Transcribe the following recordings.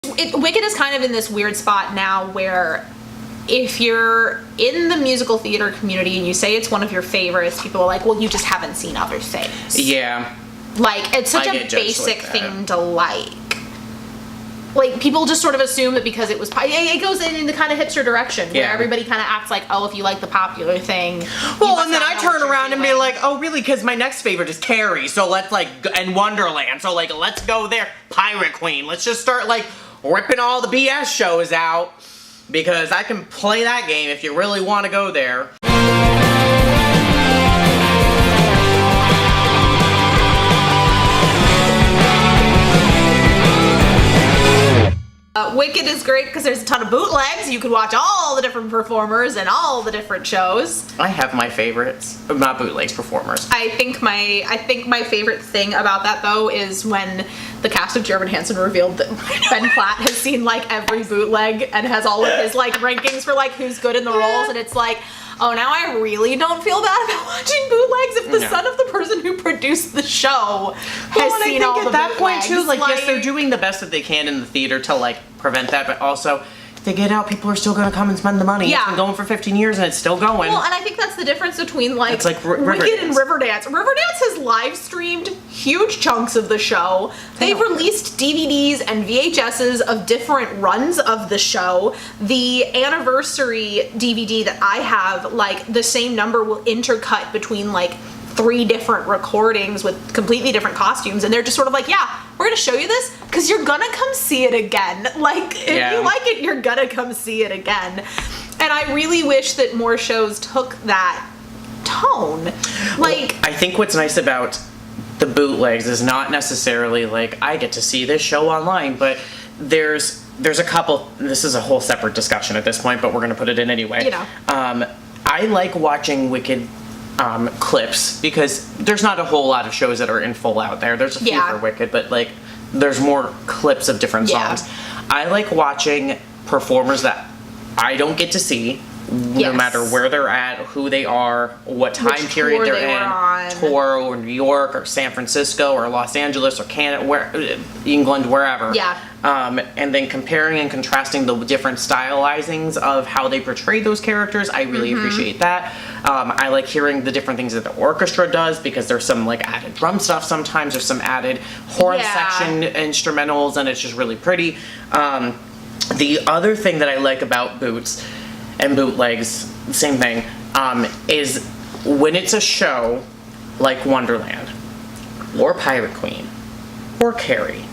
Wicked is kind of in this weird spot now where if you're in the musical theater community and you say it's one of your favorites, people are like, well, you just haven't seen other things. Yeah. Like, it's such a basic thing to like. Like, people just sort of assume that because it was... It goes in the kind of hipster direction where everybody kind of acts like, oh, if you like the popular thing... Well, and then I turn around and be like, oh, really? Because my next favorite is Carrie, so let's, like... And Wonderland, so, like, let's go there. Pirate Queen. Let's just start, like, ripping all the BS shows out. Because I can play that game if you really want to go there. Wicked is great because there's a ton of bootlegs. You can watch all the different performers and all the different shows. I have my favorites, not bootlegs, performers. I think my favorite thing about that though is when the cast of German Hansen revealed that Ben Platt has seen like every bootleg and has all of his like rankings for like who's good in the roles, and it's like, oh, now I really don't feel bad about watching bootlegs if the son of the person who produced the show has seen all the bootlegs. At that point too, like, yes, they're doing the best that they can in the theater to like prevent that, but also if they get out, people are still going to come and spend the money. Yeah. It's been going for 15 years and it's still going. Well, and I think that's the difference between like, it's like Wicked and Riverdance. Riverdance has live streamed huge chunks of the show. They've released DVDs and VHSs of different runs of the show. The anniversary DVD that I have, like, the same number will intercut between like 3 different recordings with completely different costumes, and they're just sort of like, yeah, we're gonna show you this because you're gonna come see it again. Like, if you like it, you're gonna come see it again. And I really wish that more shows took that tone. Like, well, I think what's nice about the bootlegs is not necessarily like I get to see this show online, but there's a couple. This is a whole separate discussion at this point, but we're gonna put it in anyway. You know, I like watching Wicked clips because there's not a whole lot of shows that are in full out there. There's a few for Wicked, but like there's more clips of different songs. I like watching performers that I don't get to see, no matter where they're at, who they are, what time period they're in, tour or New York or San Francisco or Los Angeles or Canada, England, wherever. And then comparing and contrasting the different stylizings of how they portray those characters. I really appreciate that. I like hearing the different things that the orchestra does because there's some like added drum stuff sometimes, there's some added horn section instrumentals, and it's just really pretty. The other thing that I like about boots and bootlegs, same thing, is when it's a show like Wonderland or Pirate Queen or Carrie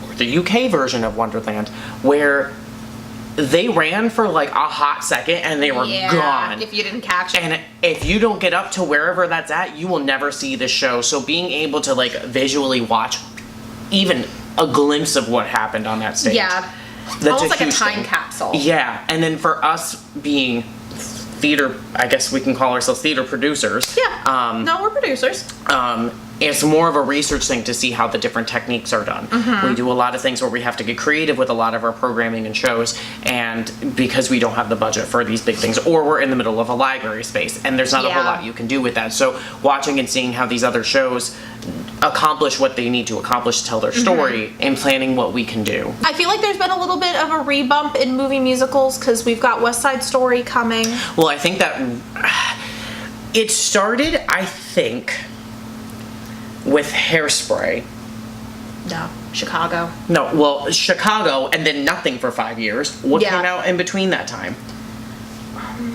or the UK version of Wonderland where they ran for like a hot second and they were gone. If you didn't catch it. And if you don't get up to wherever that's at, you will never see the show. So being able to like visually watch even a glimpse of what happened on that stage. That's almost like a time capsule. Yeah, and then for us being theater, I guess we can call ourselves theater producers. No, we're producers. It's more of a research thing to see how the different techniques are done. We do a lot of things where we have to get creative with a lot of our programming and shows, and because we don't have the budget for these big things, or we're in the middle of a library space, and there's not a whole lot you can do with that. So watching and seeing how these other shows accomplish what they need to accomplish to tell their story and planning what we can do. I feel like there's been a little bit of a rebump in movie musicals because we've got West Side Story coming. Well, I think that it started, I think, with Hairspray. No, Chicago. No, well, Chicago and then nothing for 5 years. What came out in between that time?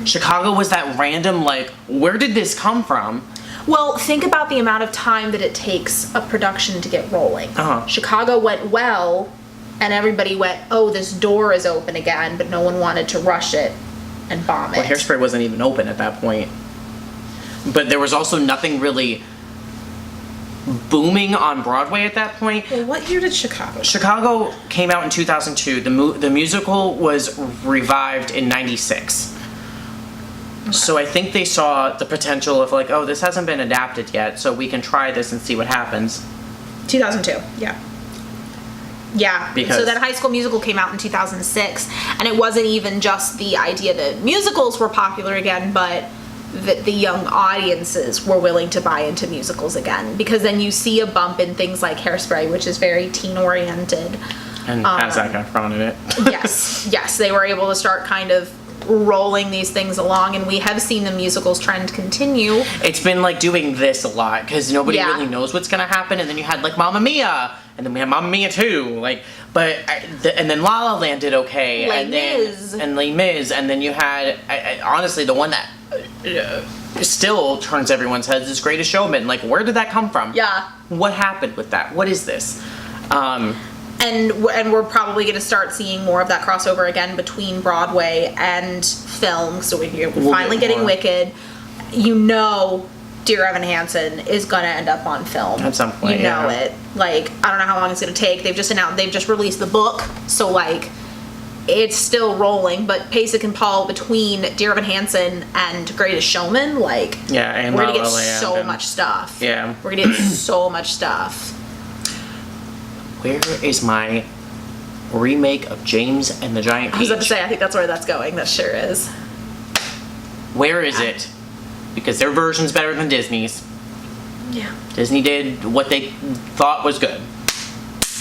Chicago was that random, like, where did this come from? Well, think about the amount of time that it takes a production to get rolling. Chicago went well, and everybody went, oh, this door is open again, but no one wanted to rush it and bomb it. Well, Hairspray wasn't even open at that point. But there was also nothing really booming on Broadway at that point. Well, what year did Chicago? Chicago came out in 2002. The musical was revived in 96. So I think they saw the potential of like, oh, this hasn't been adapted yet, so we can try this and see what happens. 2002, Yeah, because so that High School Musical came out in 2006, and it wasn't even just the idea that musicals were popular again, but that the young audiences were willing to buy into musicals again, because then you see a bump in things like Hairspray, which is very teen-oriented. And has Zac Efron in it. yes, they were able to start kind of rolling these things along, and we have seen the musicals trend continue. It's been like doing this a lot because nobody really knows what's gonna happen, and then you had like Mamma Mia, and then we had Mamma Mia 2, like, and then La La Land did okay, Les Mis, and then you had honestly the one that still turns everyone's heads is Greatest Showman. Like, where did that come from? Yeah. What happened with that? What is this? And we're probably going to start seeing more of that crossover again between Broadway and film. So we're finally getting Wicked. You know, Dear Evan Hansen is going to end up on film at some point. You know it. Like, I don't know how long it's going to take. They've just released the book, so like it's still rolling. But Pasek and Paul, between Dear Evan Hansen and Greatest Showman, like, and we're going to get so much stuff. Yeah, we're going to get so much stuff. Where is my remake of James and the Giant Peach? I was about to say, I think that's where that's going. That sure is. Where is it? Because their version's better than Disney's. Yeah. Disney did what they thought was good.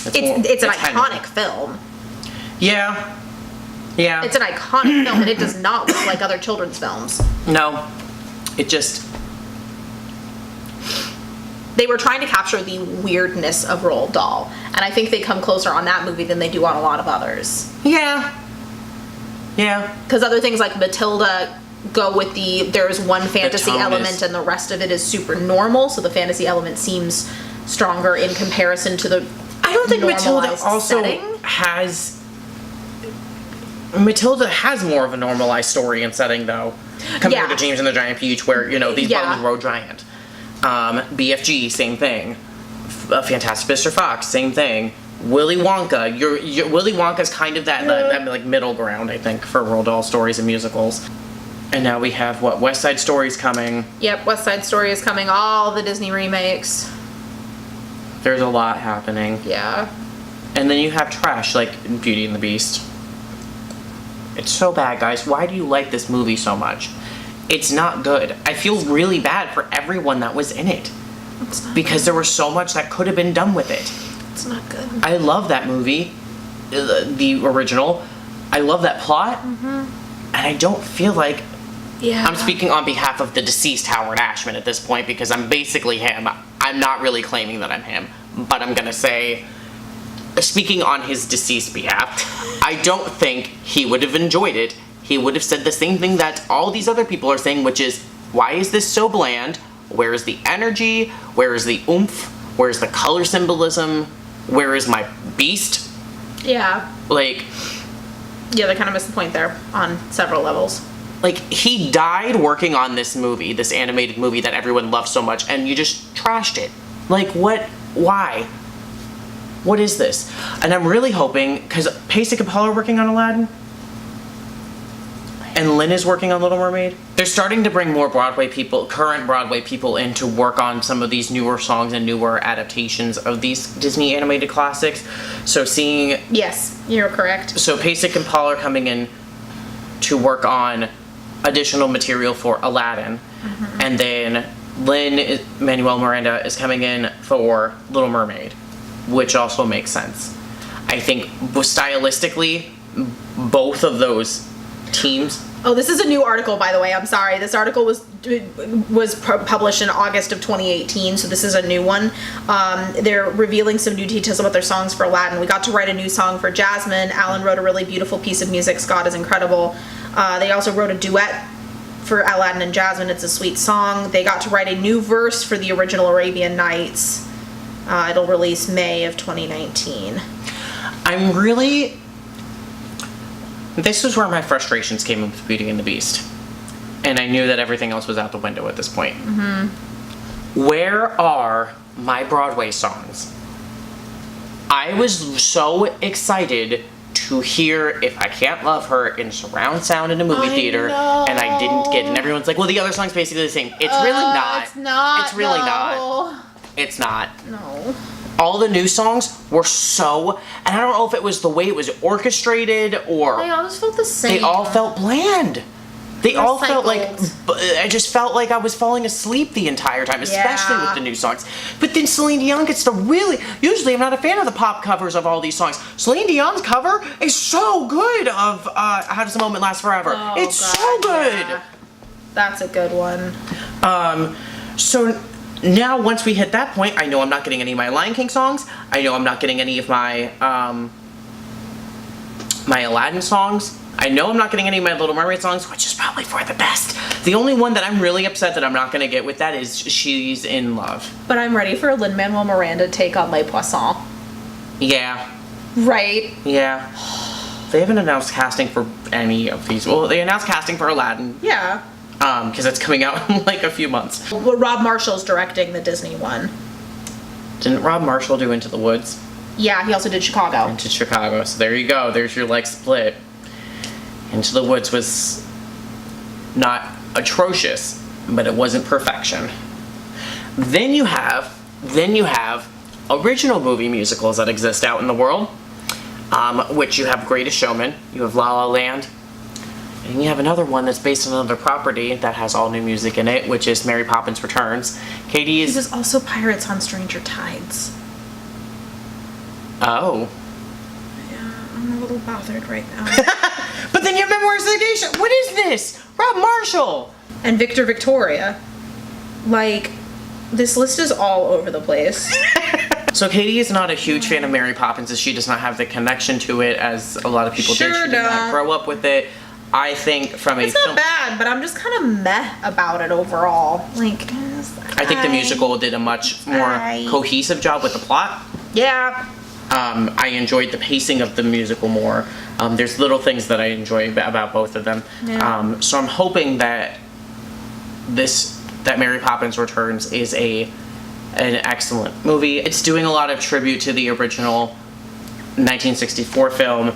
It's an iconic film. Yeah. Yeah. It's an iconic film, and it does not look like other children's films. No. It just... They were trying to capture the weirdness of Roald Dahl, and I think they come closer on that movie than they do on a lot of others. Yeah. Yeah. Because other things like Matilda go with there's one fantasy element and the rest of it is super normal, so the fantasy element seems stronger in comparison to the I don't think Matilda also has... Matilda has more of a normalized story and setting, though, compared to James and the Giant Peach, where, these buttons grow giant. BFG, same thing. Fantastic Mr. Fox, same thing. Willy Wonka, Willy Wonka's kind of that like middle ground, I think, for Roald Dahl stories and musicals. And now we have West Side Story's coming. Yep, West Side Story is coming. All the Disney remakes. There's a lot happening. Yeah. And then you have trash like Beauty and the Beast. It's so bad, guys. Why do you like this movie so much? It's not good. I feel really bad for everyone that was in it. Because there was so much that could have been done with it. It's not good. I love that movie, the original. I love that plot. And I don't feel like... Yeah. I'm speaking on behalf of the deceased Howard Ashman at this point because I'm basically him. I'm not really claiming that I'm him. But I'm going to say, speaking on his deceased behalf, I don't think he would have enjoyed it. He would have said the same thing that all these other people are saying, which is, why is this so bland? Where is the energy? Where is the oomph? Where is the color symbolism? Where is my beast? Yeah. Like... Yeah, they kind of missed the point there on several levels. Like, he died working on this movie, this animated movie that everyone loves so much, and you just trashed it. Like, what? Why? What is this? And I'm really hoping, because Pasek and Paul are working on Aladdin, and Lynn is working on Little Mermaid. They're starting to bring more current Broadway people in to work on some of these newer songs and newer adaptations of these Disney animated classics. So seeing... Yes, you're correct. So Pasek and Paul are coming in to work on additional material for Aladdin. And then Lin-Manuel Miranda is coming in for Little Mermaid, which also makes sense. I think stylistically, both of those teams. Oh, this is a new article, by the way. I'm sorry. This article was published in August of 2018, so this is a new one. They're revealing some new details about their songs for Aladdin. We got to write a new song for Jasmine. Alan wrote a really beautiful piece of music. Scott is incredible. They also wrote a duet for Aladdin and Jasmine. It's a sweet song. They got to write a new verse for the original Arabian Nights. It'll release May of 2019. I'm really... This was where my frustrations came with Beauty and the Beast. And I knew that everything else was out the window at this point. Where are my Broadway songs? I was so excited to hear If I Can't Love Her in surround sound in a movie theater, and I didn't get it. And everyone's like, well, the other song's basically the same. It's really not. It's not. It's really not. It's not. No. All the new songs were so, and I don't know if it was the way it was orchestrated or... They all just felt the same. They all felt bland. They all felt like, Recycled. I just felt like I was falling asleep the entire time, especially with the new songs. But then Celine Dion gets to usually I'm not a fan of the pop covers of all these songs. Celine Dion's cover is so good of How Does a Moment Last Forever. Oh, it's God, so good. yeah. That's a good one. So now once we hit that point, I know I'm not getting any of my Lion King songs. I know I'm not getting any of my my Aladdin songs. I know I'm not getting any of my Little Mermaid songs, which is probably for the best. The only one that I'm really upset that I'm not going to get with that is She's in Love. But I'm ready for Lin-Manuel Miranda to take on Les Poissons. Yeah. Right? Yeah. They haven't announced casting for any of these. Well, they announced casting for Aladdin. Yeah. Because it's coming out in like a few months. Well, Rob Marshall's directing the Disney one. Didn't Rob Marshall do Into the Woods? Yeah, he also did Chicago. Into Chicago. So there you go. There's your like split. Into the Woods was not atrocious, but it wasn't perfection. Then you have original movie musicals that exist out in the world, which you have Greatest Showman, you have La La Land, and you have another one that's based on another property that has all new music in it, which is Mary Poppins Returns. Katie is... There's also Pirates on Stranger Tides. Oh. Yeah, I'm a little bothered right now. But then you have Memoirs of the Geisha. What is this? Rob Marshall. And Victor Victoria. Like, this list is all over the place. So Katie is not a huge fan of Mary Poppins, as she does not have the connection to it as a lot of people did. She did not grow up with it. I think from it's not bad, but I'm just kind of meh about it overall. Like, I think the musical did a much more cohesive job with the plot. Yeah. I enjoyed the pacing of the musical more. There's little things that I enjoy about both of them. Yeah. So I'm hoping that Mary Poppins Returns is an excellent movie. It's doing a lot of tribute to the original 1964 film,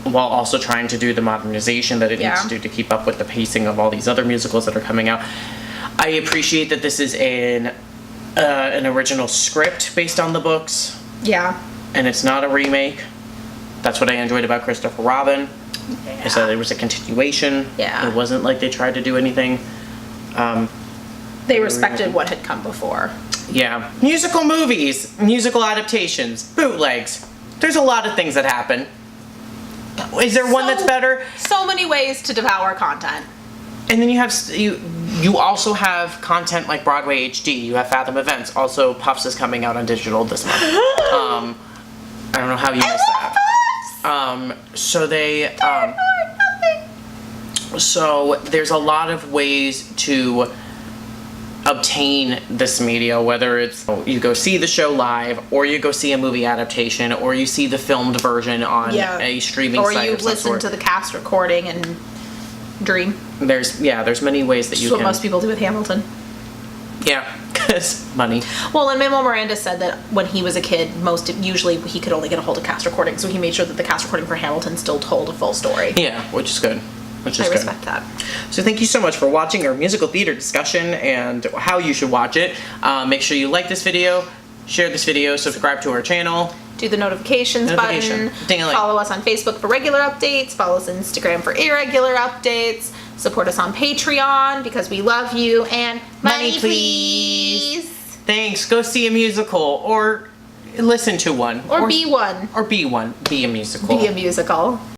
while also trying to do the modernization that it needs to do to keep up with the pacing of all these other musicals that are coming out. I appreciate that this is an original script based on the books. Yeah. And it's not a remake. That's what I enjoyed about Christopher Robin. Yeah. Is that it was a continuation. Yeah. It wasn't like they tried to do anything. They respected what had come before. Yeah. Musical movies, musical adaptations, bootlegs. There's a lot of things that happen. Is there one that's better? So many ways to devour content. And then you also have content like Broadway HD. You have Fathom Events. Also, Puffs is coming out on digital this month. I don't know how you missed that. So they so there's a lot of ways to obtain this media, whether it's you go see the show live, or you go see a movie adaptation, or you see the filmed version on a streaming site, or you listen to the cast recording and dream. There's many ways that you can. That's what most people do with Hamilton. Yeah, because money. Well, and Lin-Manuel Miranda said that when he was a kid, usually he could only get a hold of cast recording, so he made sure that the cast recording for Hamilton still told a full story. Yeah, which is good. I respect that. So thank you so much for watching our musical theater discussion and how you should watch it. Make sure you like this video, share this video, subscribe to our channel. Do the notifications button. Ding-a-ling. Follow us on Facebook for regular updates. Follow us on Instagram for irregular updates. Support us on Patreon because we love you. And money please. Thanks. Go see a musical or listen to one. Or be one. Or be one. Be a musical. Be a musical.